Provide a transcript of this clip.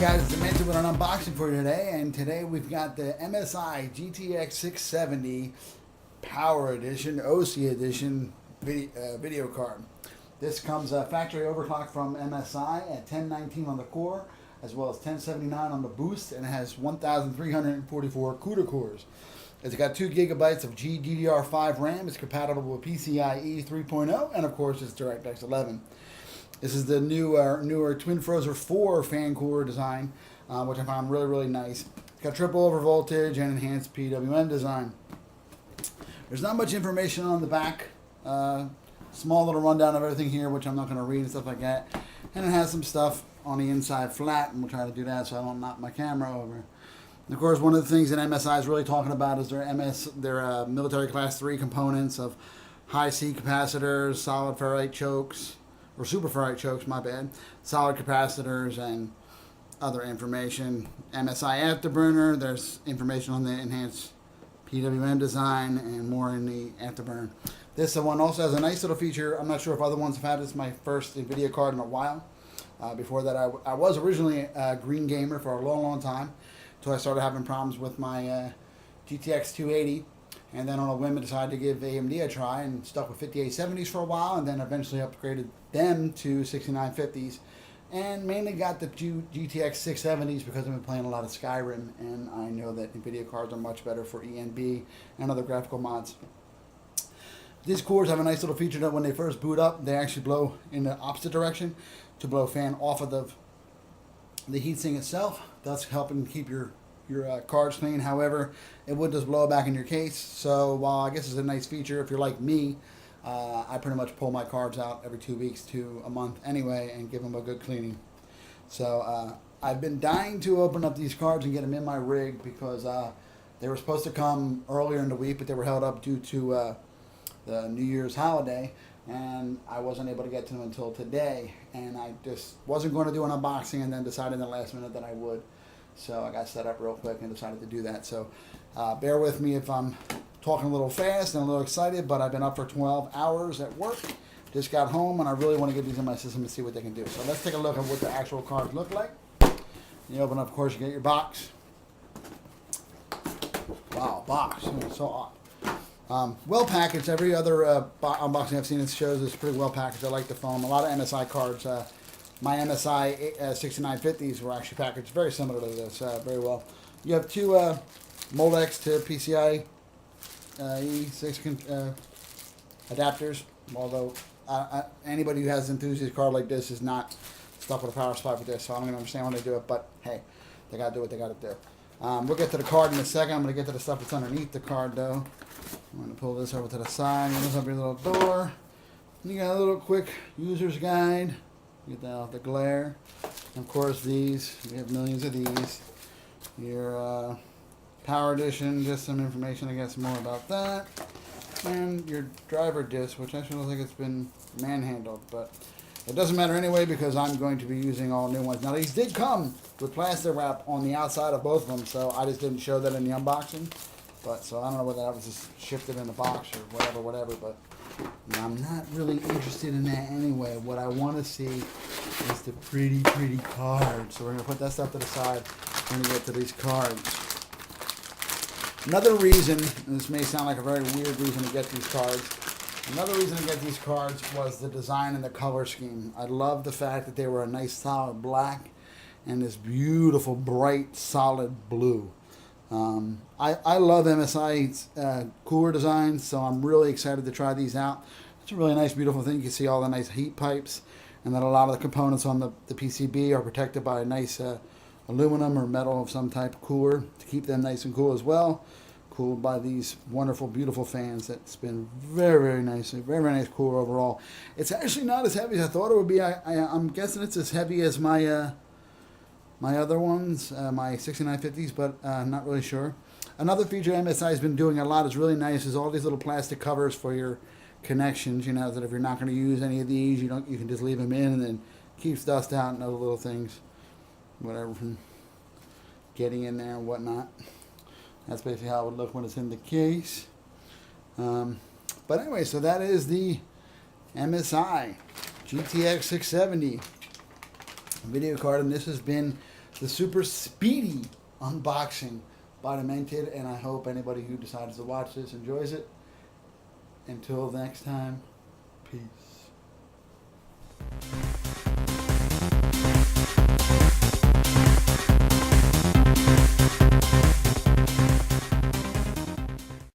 guys, it's Demented with an unboxing for you today, and today we've got the MSi GTX670 Power Edition, OC Edition video card. This comes factory overclocked from MSi at 1019 on the core, as well as 1079 on the boost, and it has 1,344 CUDA cores. It's got 2 gigabytes of GDDR5 RAM. It's compatible with PCIe 3.0, and of course it's DirectX 11. This is the newer Twin Frozer 4 fan cooler design, which I found really nice. It's got triple over voltage and enhanced PWM design. There's not much information on the back. Small little rundown of everything here, which I'm not going to read and stuff like that. And it has some stuff on the inside flat, and we'll try to do that so I don't knock my camera over. And of course, one of the things that MSi is really talking about is their military class 3 components of high C capacitors, solid ferrite chokes, or super ferrite chokes, my bad, solid capacitors, and other information. MSi Afterburner, there's information on the enhanced PWM design and more in the Afterburner. This one also has a nice little feature. I'm not sure if other ones have had this. My first NVIDIA card in a while. Before that, I was originally a green gamer for a long time, until I started having problems with my GTX 280. And then on a whim, I decided to give AMD a try and stuck with 5870s for a while, and then eventually upgraded them to 6950s. And mainly got the GTX 670s because I've been playing a lot of Skyrim, and I know that NVIDIA cards are much better for ENB and other graphical mods. These cores have a nice little feature that when they first boot up, they actually blow in the opposite direction to blow fan off of the heatsink itself, thus helping keep your cards clean. However, it would just blow back in your case. So while I guess it's a nice feature if you're like me, I pretty much pull my cards out every 2 weeks to a month anyway and give them a good cleaning. So I've been dying to open up these cards and get them in my rig because they were supposed to come earlier in the week, but they were held up due to the New Year's holiday, and I wasn't able to get to them until today. And I just wasn't going to do an unboxing, and then decided in the last minute that I would. So I got set up real quick and decided to do that. So bear with me if I'm talking a little fast and a little excited, but I've been up for 12 hours at work. Just got home, and I really want to get these in my system and see what they can do. So let's take a look at what the actual cards look like. You open up, of course, you get your box. Wow, box. It's so odd. Well packaged. Every other unboxing I've seen that shows is pretty well packaged. I like the foam. A lot of MSi cards. My MSi 6950s were actually packaged very similar to this, very well. You have 2 Molex to PCIe 6 adapters, although anybody who has an enthusiast card like this is not stuck with a power supply for this, so I don't even understand why they do it, but hey, they got to do what they got to do. We'll get to the card in a second. I'm going to get to the stuff that's underneath the card, though. I'm going to pull this over to the side. This up your little door. You got a little quick user's guide. Get that off the glare. And of course, these. We have millions of these. Your Power Edition, just some information, I guess, more about that. And your driver disc, which actually looks like it's been manhandled, but it doesn't matter anyway because I'm going to be using all new ones. Now, these did come with plastic wrap on the outside of both of them, so I just didn't show that in the unboxing. But so I don't know whether that was just shifted in the box or whatever, but I'm not really interested in that anyway. What I want to see is the pretty cards. So we're going to put that stuff to the side when we get to these cards. Another reason, and this may sound like a very weird reason to get these cards, another reason to get these cards was the design and the color scheme. I love the fact that they were a nice solid black and this beautiful bright solid blue. I love MSI's cooler designs, so I'm really excited to try these out. It's a really nice, beautiful thing. You can see all the nice heat pipes, and then a lot of the components on the PCB are protected by a nice aluminum or metal of some type cooler to keep them nice and cool as well. Cooled by these wonderful, beautiful fans that spin very nicely. Very nice cooler overall. It's actually not as heavy as I thought it would be. I'm guessing it's as heavy as my my other ones, my 6950s, but not really sure. Another feature MSI has been doing a lot is really nice is all these little plastic covers for your connections. You know that if you're not going to use any of these, you can just leave them in, and then keeps dust out and other little things, whatever, from getting in there and whatnot. That's basically how it would look when it's in the case. But anyway, so that is the MSi GTX670 video card, and this has been the super speedy unboxing by Demented, and I hope anybody who decides to watch this enjoys it. Until next time, peace.